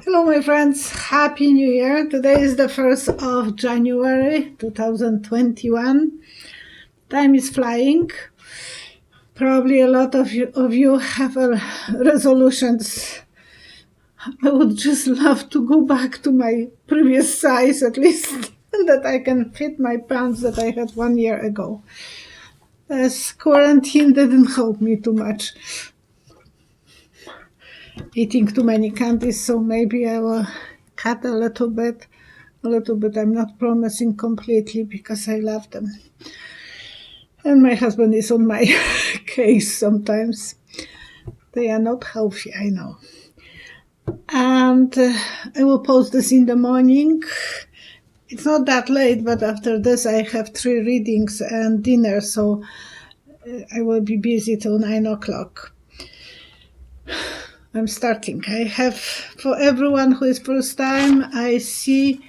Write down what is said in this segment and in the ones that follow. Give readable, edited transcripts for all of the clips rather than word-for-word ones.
Hello, my friends. Happy New Year. Today is the 1st of January 2021. Time is flying. Probably a lot of you have resolutions. I would just love to go back to my previous size, at least that I can fit my pants that I had 1 year ago. As quarantine didn't help me too much. Eating too many candies, so maybe I will cut a little bit. I'm not promising completely because I love them. And my husband is on my case sometimes. They are not healthy, I know. And I will post this in the morning. It's not that late, but after this I have 3 readings and dinner, so I will be busy till 9 o'clock. I'm starting. I have, for everyone who is first time, I see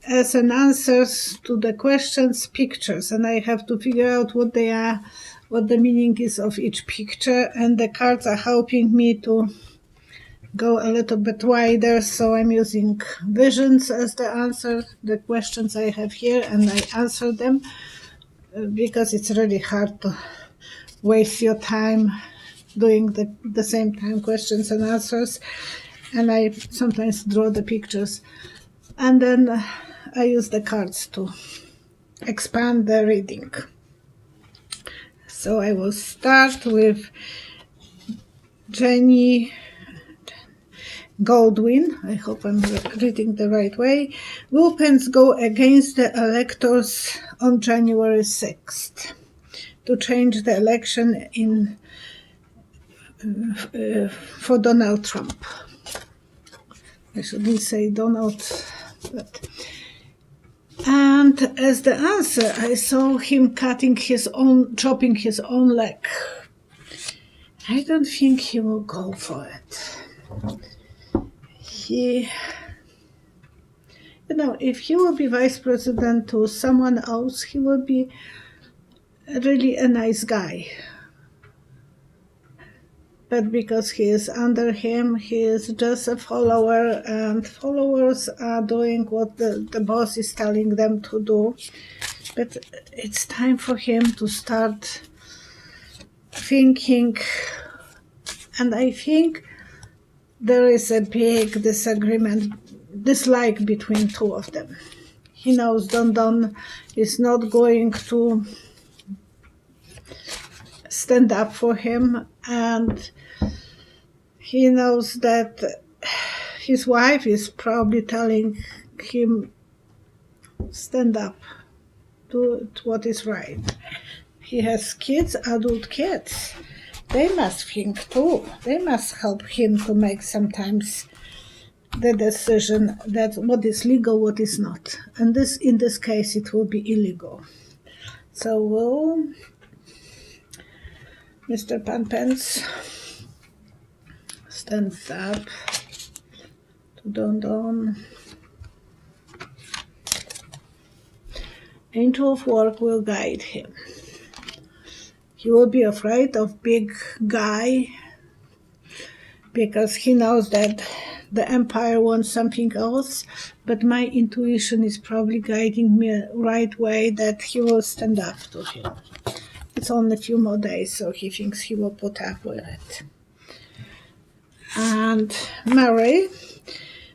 as an answers to the questions pictures, and I have to figure out what they are, what the meaning is of each picture, and the cards are helping me to go a little bit wider, so I'm using visions as the answer, the questions I have here, and I answer them because it's really hard to waste your time doing the same time questions and answers, and I sometimes draw the pictures, and then I use the cards to expand the reading. So I will start with Jenny Goldwyn. I hope I'm reading the right way. Will Pence go against the electors on January 6th to change the election for Donald Trump? I shouldn't say Donald, but... And as the answer, I saw him chopping his own leg. I don't think he will go for it. If he will be vice president to someone else, he will be really a nice guy. But because he is under him, he is just a follower, and followers are doing what the boss is telling them to do. But it's time for him to start thinking, and I think there is a big dislike between two of them. He knows Don Don is not going to stand up for him, and he knows that his wife is probably telling him, stand up, do what is right. He has kids, adult kids. They must think too. They must help him to make sometimes the decision that what is legal, what is not. And in this case, it will be illegal. So Mr. Pence stands up to Don Don. Angel of Work will guide him. He will be afraid of big guy because he knows that the empire wants something else, but my intuition is probably guiding me right way that he will stand up to him. It's only a few more days, so he thinks he will put up with it. And Mary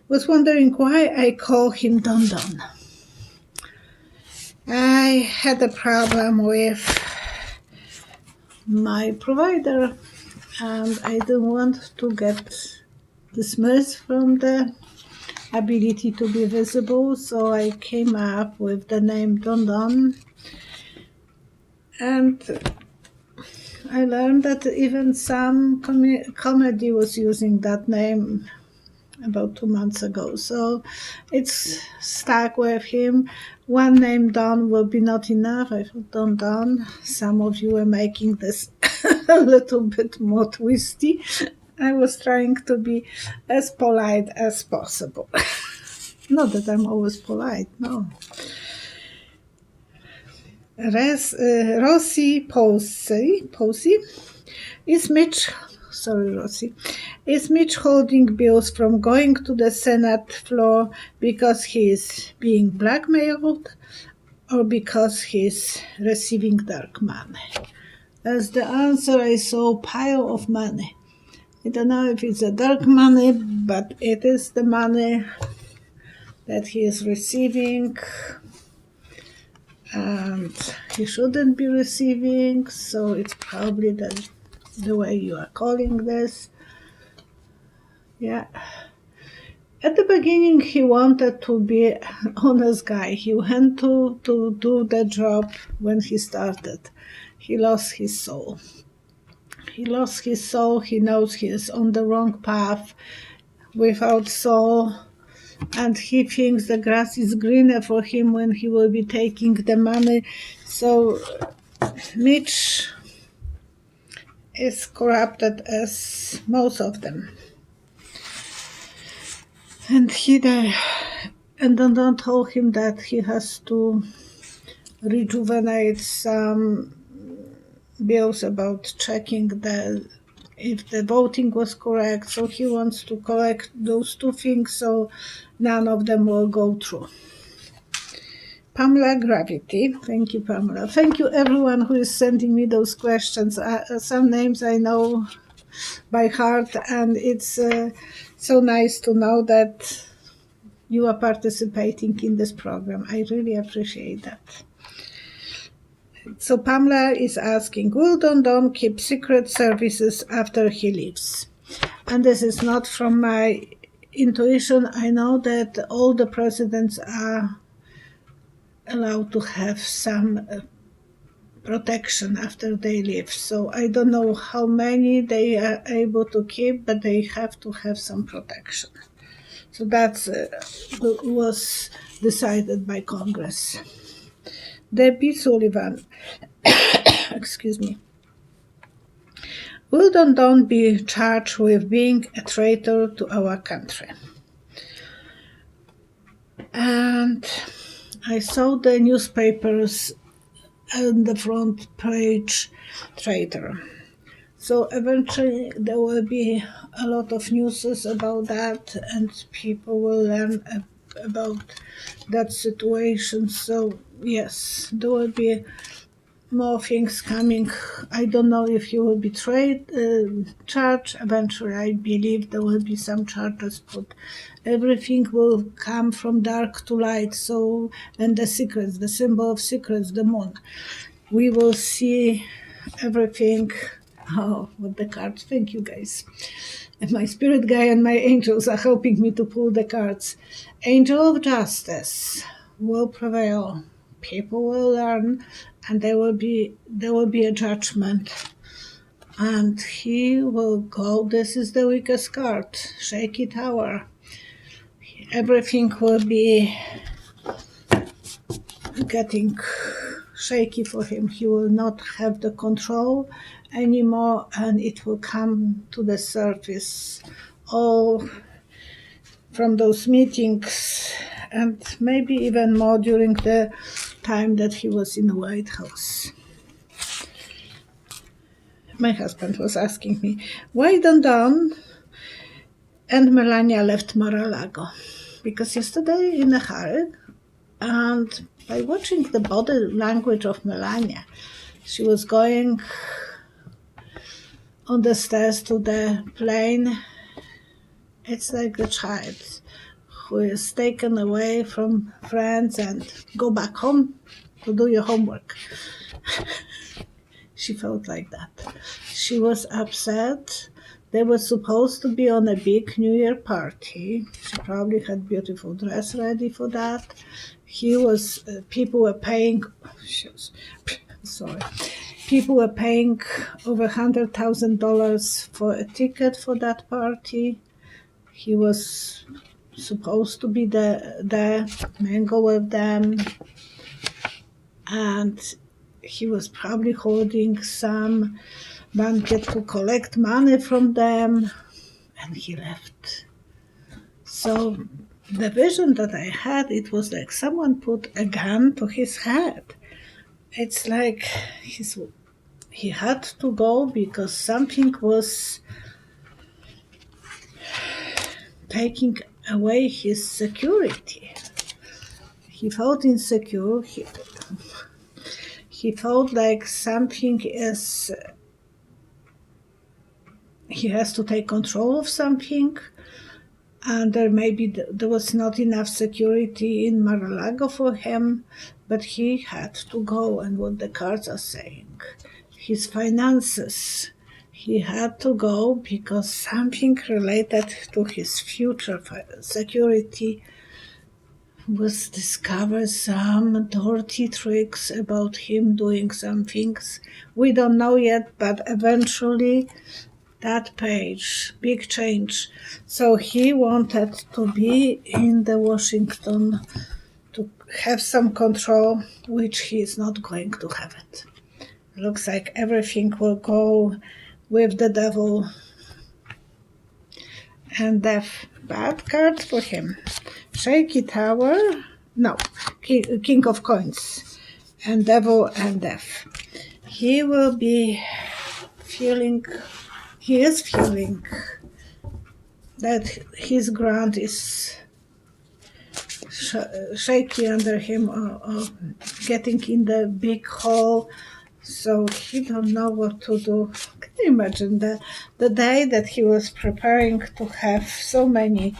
was wondering why I call him Don Don. I had a problem with my provider, and I didn't want to get dismissed from the ability to be visible, so I came up with the name Don Don. And I learned that even some comedy was using that name about 2 months ago, so it's stuck with him. One name Don will be not enough. I thought Don Don. Some of you are making this a little bit more twisty. I was trying to be as polite as possible. Not that I'm always polite, no. Rossi Posey. Is Mitch sorry, Rosie. Is Mitch holding bills from going to the Senate floor because he is being blackmailed or because he's receiving dark money? As the answer, I saw a pile of money. I don't know if it's a dark money, but it is the money that he is receiving and he shouldn't be receiving, so it's probably the way you are calling this. Yeah. At the beginning, he wanted to be an honest guy. He went to do the job when he started. He lost his soul. He lost his soul. He knows he is on the wrong path without soul. And he thinks the grass is greener for him when he will be taking the money. So Mitch is corrupted as most of them. And don't told him that he has to rejuvenate some bills about checking if the voting was correct. So he wants to correct those two things so none of them will go through. Pamela Gravity. Thank you, Pamela. Thank you, everyone who is sending me those questions. Some names I know by heart, and it's so nice to know that you are participating in this program. I really appreciate that. So Pamela is asking, will Don Don keep secret services after he leaves? And this is not from my intuition. I know that all the presidents are allowed to have some protection after they leave. So I don't know how many they are able to keep, but they have to have some protection. So that was decided by Congress. Debbie Sullivan, excuse me. Will Don Don be charged with being a traitor to our country? And I saw the newspapers on the front page, traitor. So eventually there will be a lot of news about that and people will learn about that situation. So yes, there will be more things coming. I don't know if he will be charged. Eventually I believe there will be some charges put. Everything will come from dark to light. So, and the secrets, the symbol of secrets, the moon. We will see everything. Oh, with the cards. Thank you, guys. And my spirit guy and my angels are helping me to pull the cards. Angel of Justice will prevail. People will learn, and there will be a judgment. And he will go. This is the weakest card. Shaky Tower. Everything will be getting shaky for him. He will not have the control anymore, and it will come to the surface all from those meetings, and maybe even more during the time that he was in the White House. My husband was asking me, why Don Don and Melania left Mar-a-Lago? Because yesterday in a hurry, and by watching the body language of Melania, she was going on the stairs to the plane. It's like the child who is taken away from friends and go back home to do your homework. She felt like that. She was upset. They were supposed to be on a big New Year party. She probably had beautiful dress ready for that. People were paying, people were paying over $100,000 for a ticket for that party. He was supposed to be there, mingle with them, and he was probably holding some banquet to collect money from them, and he left. So the vision that I had, it was like someone put a gun to his head. It's like he had to go because something was taking away his security. He felt insecure. He felt like something is. He has to take control of something, and there was not enough security in Mar-a-Lago for him, but he had to go. And what the cards are saying, his finances. He had to go because something related to his future security was discovered, some dirty tricks about him doing some things. We don't know yet, but eventually that page, big change. So he wanted to be in the Washington to have some control, which he is not going to have it. Looks like everything will go with the devil and death. Bad card for him. Shaky Tower, no, King of Coins, and Devil and Death. He is feeling that his ground is shaky under him, or getting in the big hole, so he don't know what to do. Can you imagine the day that he was preparing to have so many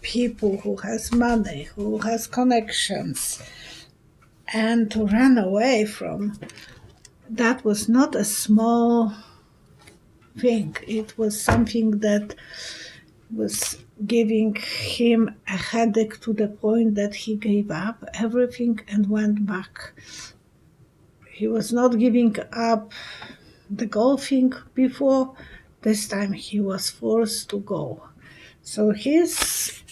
people who has money, who has connections, and to run away from? That was not a small thing. It was something that was giving him a headache to the point that he gave up everything and went back. He was not giving up the golfing before. This time he was forced to go. So his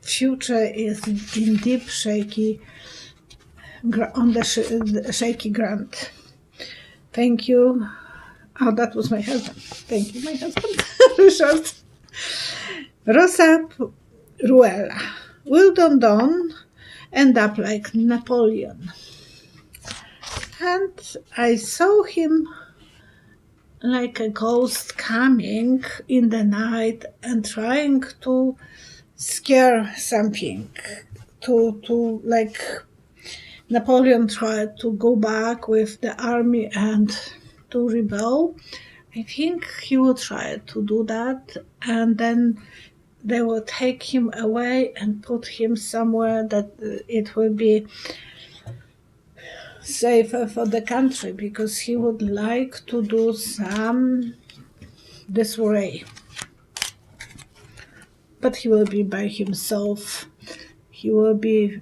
future is in deep shaky, on the shaky ground. Thank you. Oh, that was my husband. Thank you, my husband. Richard. Rosa Ruella. Will Don Don end up like Napoleon? And I saw him like a ghost coming in the night and trying to scare something, to like Napoleon tried to go back with the army and to rebel. I think he will try to do that, and then they will take him away and put him somewhere that it will be safer for the country, because he would like to do some disarray. But he will be by himself. He will be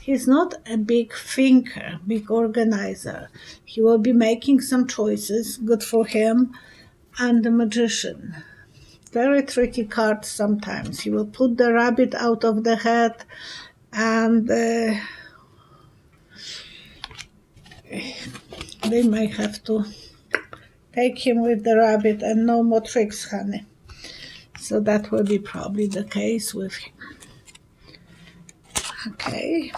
he's not a big thinker, big organizer. He will be making some choices, good for him. And the Magician. Very tricky card sometimes. He will put the rabbit out of the hat, and they might have to take him with the rabbit and no more tricks, honey. So that will be probably the case with him. Okay.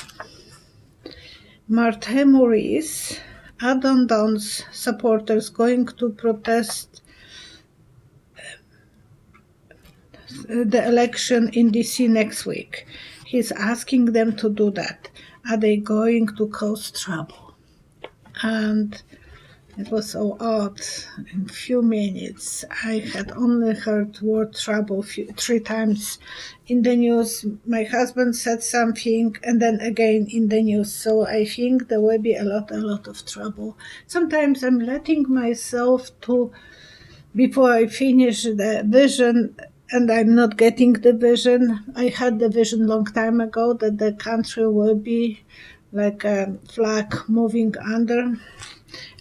Marthe Maurice, Don Don's supporters going to protest the election in DC next week. He's asking them to do that. Are they going to cause trouble? And it was so odd. In a few minutes, I had only heard word trouble 3 times in the news. My husband said something, and then again in the news. So I think there will be a lot of trouble. Sometimes I'm letting myself to, before I finish the vision, and I'm not getting the vision. I had the vision long time ago that the country will be like a flag moving under.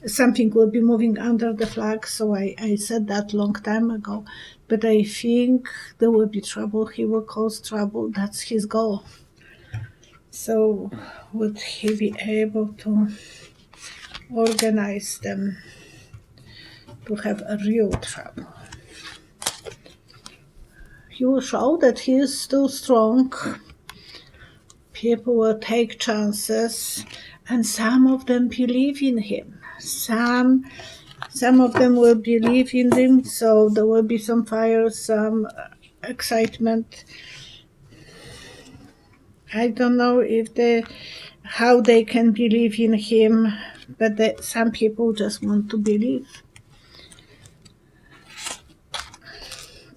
Something will be moving under the flag, so I said that long time ago. But I think there will be trouble. He will cause trouble. That's his goal. So would he be able to organize them to have a real trouble? He will show that he is still strong. People will take chances, and some of them believe in him. Some Some of them will believe in him, so there will be some fire, some excitement. I don't know how they can believe in him, but some people just want to believe.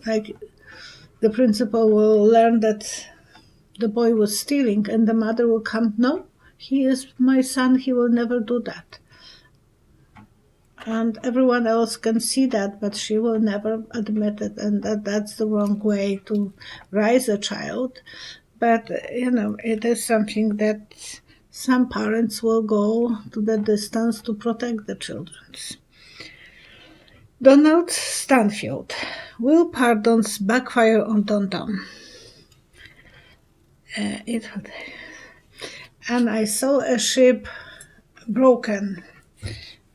Like the principal will learn that the boy was stealing, and the mother will come, no, he is my son, he will never do that. And everyone else can see that, but she will never admit it, and that's the wrong way to raise a child. But, it is something that some parents will go to the distance to protect the children. Donald Stanfield. Will pardons backfire on Don? And I saw a ship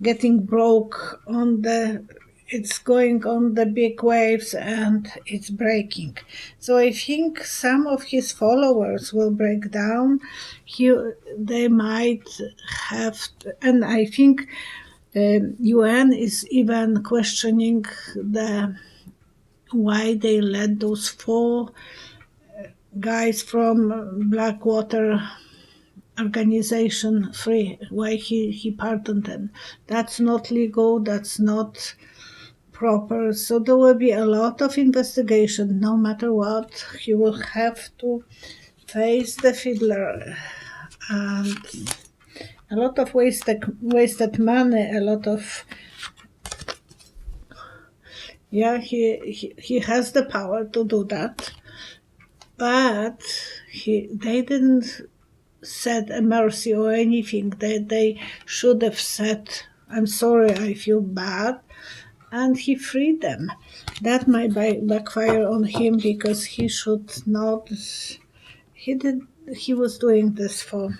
getting broke it's going on the big waves and it's breaking. So I think some of his followers will break down. They might have, and I think the UN is even questioning why they let those 4 guys from Blackwater organization free, why he pardoned them. That's not legal, that's not proper. So there will be a lot of investigation. No matter what, he will have to face the fiddler, and a lot of wasted money, a lot of he has the power to do that, but they didn't said a mercy or anything. They should have said, I'm sorry, I feel bad, and he freed them. That might backfire on him, because he should not. He was doing this for,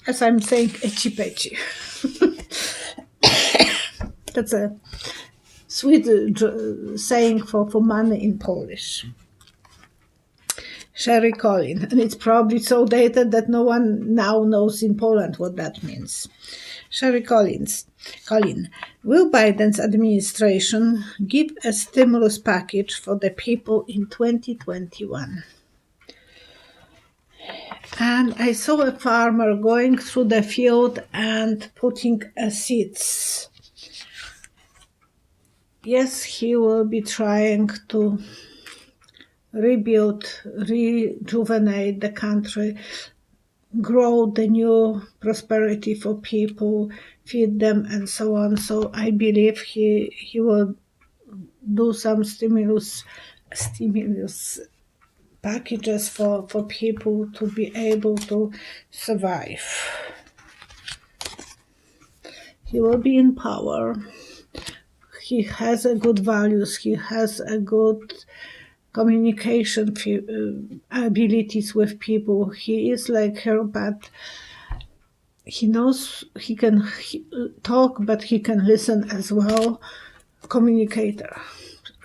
as I'm saying, ecci pecci. That's a sweet saying for money in Polish. Sherry Collin, and it's probably so dated that no one now knows in Poland what that means. Sherry Collin, will Biden's administration give a stimulus package for the people in 2021? And I saw a farmer going through the field and putting seeds. Yes, he will be trying to rebuild, rejuvenate the country, grow the new prosperity for people, feed them, and so on. So I believe he will do some stimulus packages for people to be able to survive. He will be in power. He has a good values. He has a good communication abilities with people. He is like her, but he knows he can talk, but he can listen as well. Communicator.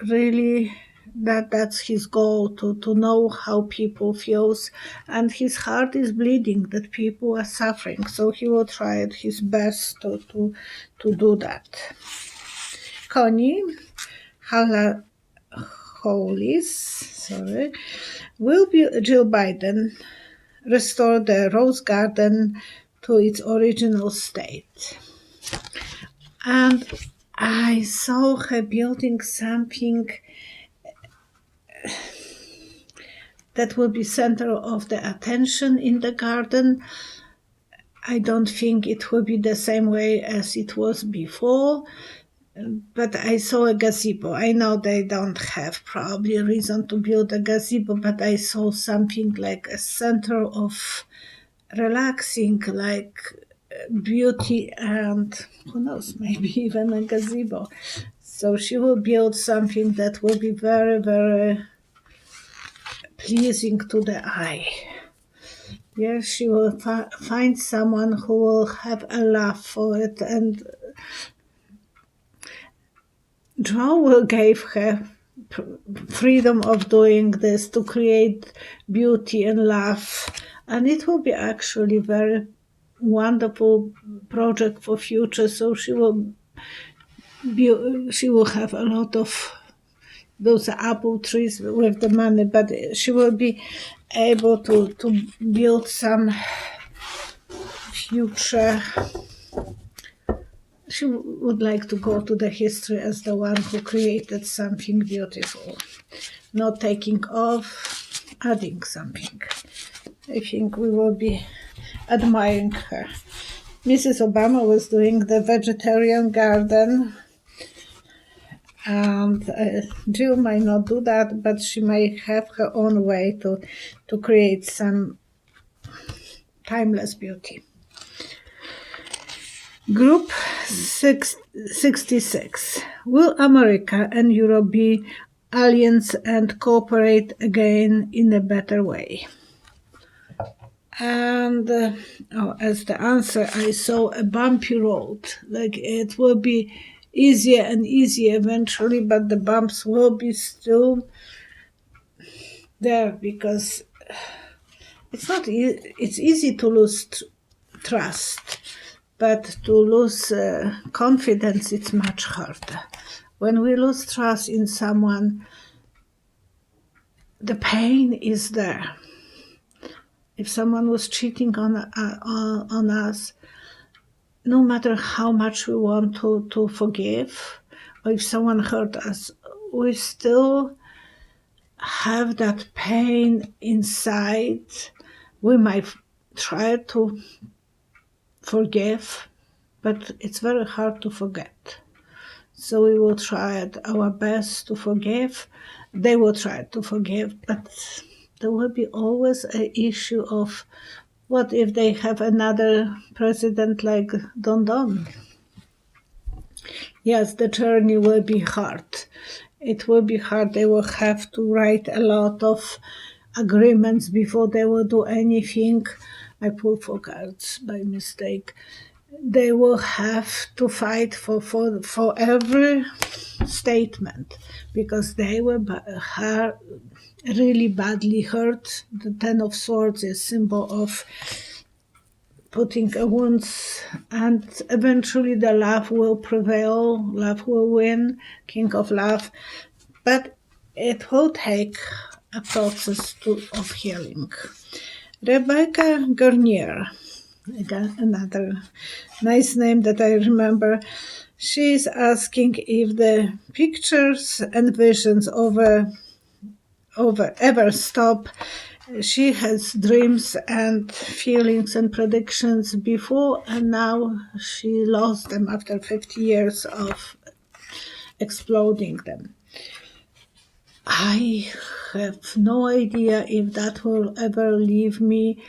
Really, that's his goal, to know how people feels, and his heart is bleeding that people are suffering, so he will try his best to do that. Connie Hollis, will Jill Biden restore the Rose Garden to its original state? And I saw her building something that will be center of the attention in the garden. I don't think it will be the same way as it was before, but I saw a gazebo. I know they don't have probably a reason to build a gazebo, but I saw something like a center of relaxing, like beauty, and who knows, maybe even a gazebo. So she will build something that will be very, very pleasing to the eye. Yes, she will find someone who will have a laugh for it, and Joe will give her freedom of doing this, to create beauty and laugh, and it will be actually very wonderful project for future. So she will she will have a lot of those apple trees with the money, but she will be able to build some future. She would like to go to the history as the one who created something beautiful, not taking off, adding something. I think we will be admiring her. Mrs. Obama was doing the vegetarian garden, and Jill might not do that, but she might have her own way to create some timeless beauty. Group 66. Will America and Europe be allies and cooperate again in a better way? And as the answer, I saw a bumpy road. Like it will be easier and easier eventually, but the bumps will be still there because it's not. It's easy to lose trust, but to lose confidence, it's much harder. When we lose trust in someone, the pain is there. If someone was cheating on us, no matter how much we want to forgive, or if someone hurt us, we still have that pain inside. We might try to forgive, but it's very hard to forget. So we will try our best to forgive. They will try to forgive, but there will be always an issue of what if they have another president like Don? Yes, the journey will be hard. It will be hard. They will have to write a lot of agreements before they will do anything. I pulled 4 cards by mistake. They will have to fight for every statement because they were really badly hurt. The 10 of Swords is symbol of putting a wounds, and eventually the love will prevail, love will win, King of Love, but it will take a process of healing. Rebecca Garnier, again another nice name that I remember. She's asking if the pictures and visions ever stop. She has dreams and feelings and predictions before, and now she lost them after 50 years of exploding them. I have no idea if that will ever leave me.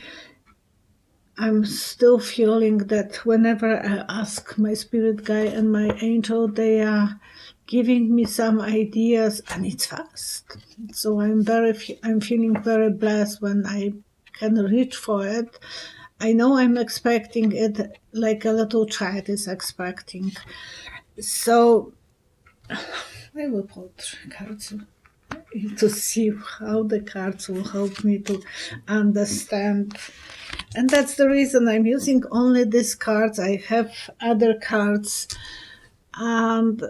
I'm still feeling that whenever I ask my spirit guide and my angel, they are giving me some ideas, and it's fast. So I'm feeling very blessed when I can reach for it. I know I'm expecting it like a little child is expecting. So I will pull 3 cards to see how the cards will help me to understand. And that's the reason I'm using only these cards. I have other cards, and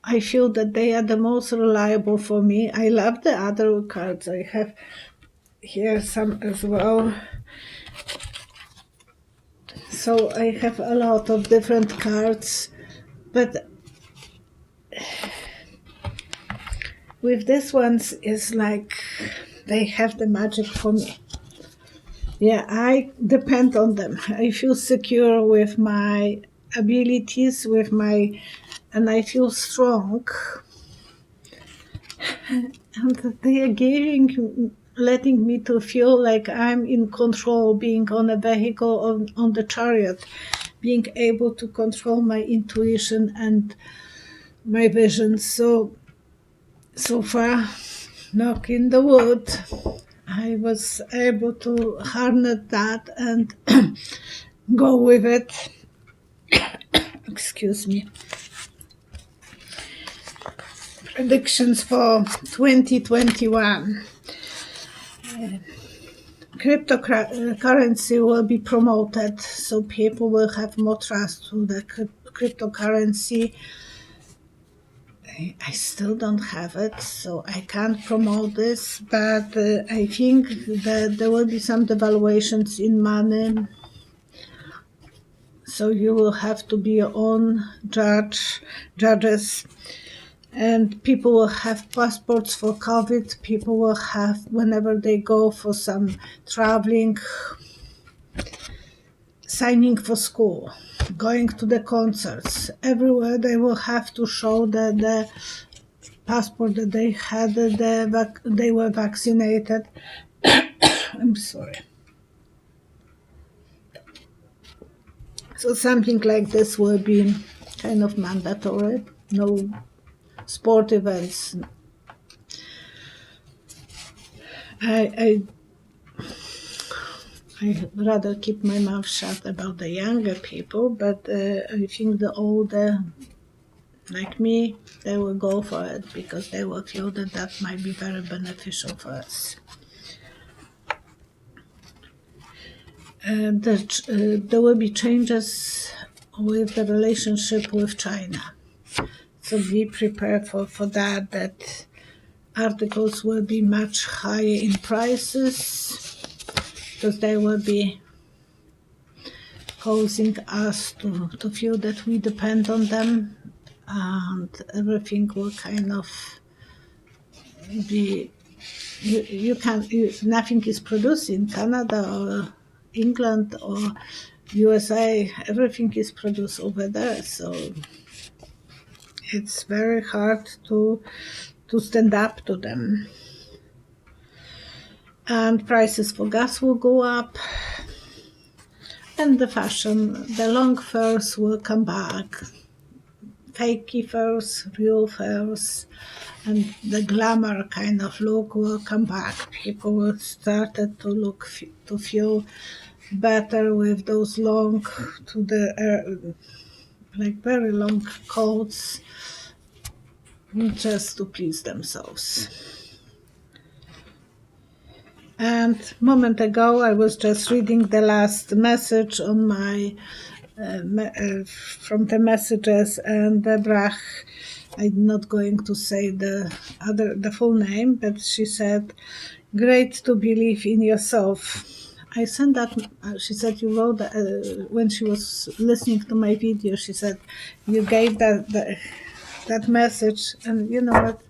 I feel that they are the most reliable for me. I love the other cards. I have here some as well. So I have a lot of different cards, but with this ones is like they have the magic for me. Yeah, I depend on them. I feel secure with my abilities, and I feel strong. And they are letting me to feel like I'm in control, being on a vehicle, on the chariot, being able to control my intuition and my vision. So far, knock in the wood, I was able to harness that and go with it. Excuse me. Predictions for 2021. Cryptocurrency will be promoted, so people will have more trust to the cryptocurrency. I still don't have it, so I can't promote this, but I think that there will be some devaluations in money. So you will have to be your own judges, and people will have passports for COVID. People will have, whenever they go for some traveling, signing for school, going to the concerts, everywhere they will have to show the passport that they had, they were vaccinated. I'm sorry. So something like this will be kind of mandatory. No sport events. I'd rather keep my mouth shut about the younger people, but I think the older, like me, they will go for it because they will feel that that might be very beneficial for us. There will be changes with the relationship with China. So be prepared for that articles will be much higher in prices because they will be causing us to feel that we depend on them, and everything will kind of be, nothing is produced in Canada or England or USA. Everything is produced over there, so it's very hard to stand up to them. And prices for gas will go up, and the fashion, the long furs will come back. Fakey furs, real furs, and the glamour kind of look will come back. People will start to feel better with those long, like very long coats, just to please themselves. And a moment ago, I was just reading the last message on my from the messages, and Deborah, I'm not going to say the full name, but she said, "Great to believe in yourself." I sent that. She said you wrote when she was listening to my video. She said you gave that message, and you know what?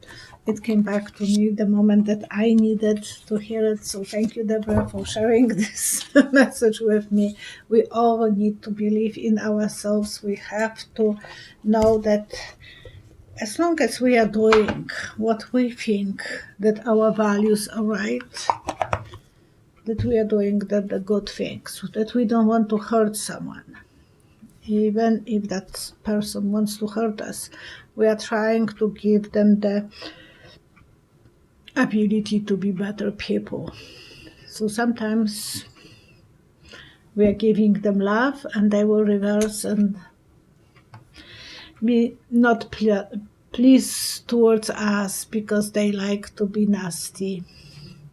It came back to me the moment that I needed to hear it. So thank you, Deborah, for sharing this message with me. We all need to believe in ourselves. We have to know that as long as we are doing what we think that our values are right, that we are doing the good things, that we don't want to hurt someone. Even if that person wants to hurt us, we are trying to give them the ability to be better people. So sometimes we are giving them love and they will reverse and be not pleased towards us because they like to be nasty.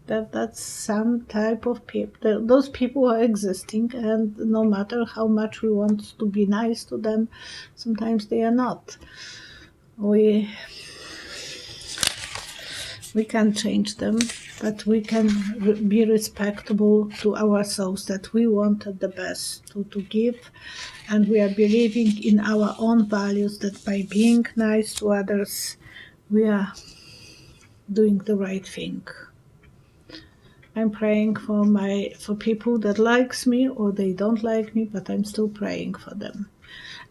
That's some type of people. Those people are existing, and no matter how much we want to be nice to them, sometimes they are not. We can't change them, but we can be respectable to ourselves, that we wanted the best to give, and we are believing in our own values, that by being nice to others, we are doing the right thing. I'm praying for people that likes me or they don't like me, but I'm still praying for them.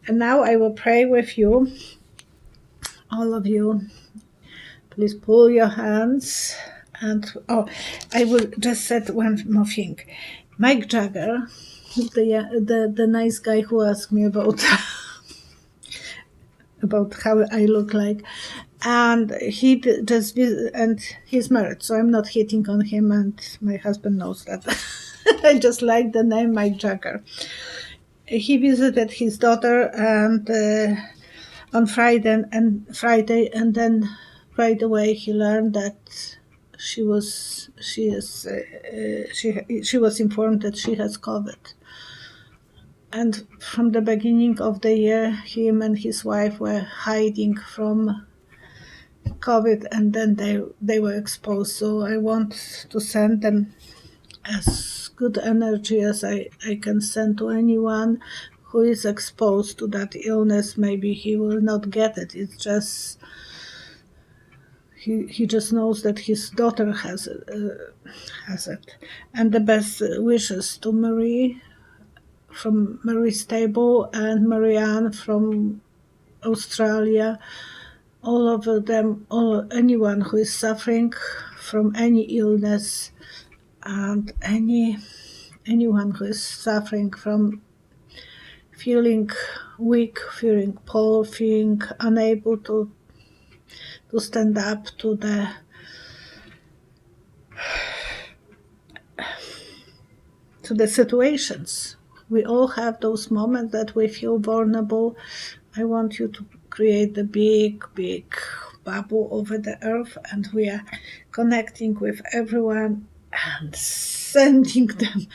And now I will pray with you, all of you. Please pull your hands. And I will just say one more thing. Mike Jagger, the nice guy who asked me about how I look like, and he just and he's married, so I'm not hitting on him, and my husband knows that. I just like the name Mike Jagger. He visited his daughter and on Friday, and then right away he learned that she was informed that she has COVID. And from the beginning of the year, him and his wife were hiding from COVID, and then they were exposed. So I want to send them as good energy as I can send to anyone who is exposed to that illness. Maybe he will not get it. It's just he just knows that his daughter has it. And the best wishes to Marie from Marie Stable and Marianne from Australia. All of them, anyone who is suffering from any illness, and anyone who is suffering from feeling weak, feeling poor, feeling unable to stand up to the situations. We all have those moments that we feel vulnerable. I want you to create the big bubble over the earth, and we are connecting with everyone and sending them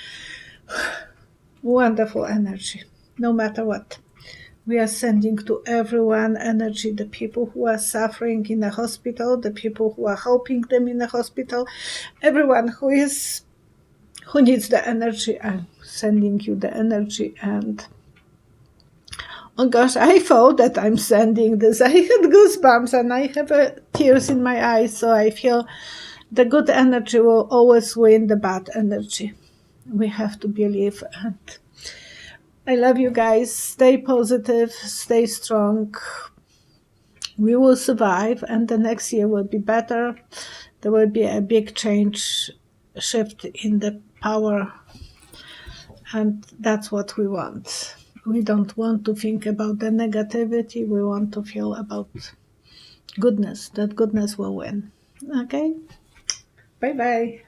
wonderful energy, no matter what. We are sending to everyone energy, the people who are suffering in the hospital, the people who are helping them in the hospital, everyone who needs the energy. I'm sending you the energy. And oh gosh, I thought that I'm sending this. I had goosebumps and I have tears in my eyes, so I feel the good energy will always win the bad energy. We have to believe. And I love you guys. Stay positive, stay strong. We will survive, and the next year will be better. There will be a big shift in the power, and that's what we want. We don't want to think about the negativity. We want to feel about goodness, that goodness will win. Okay? Bye-bye.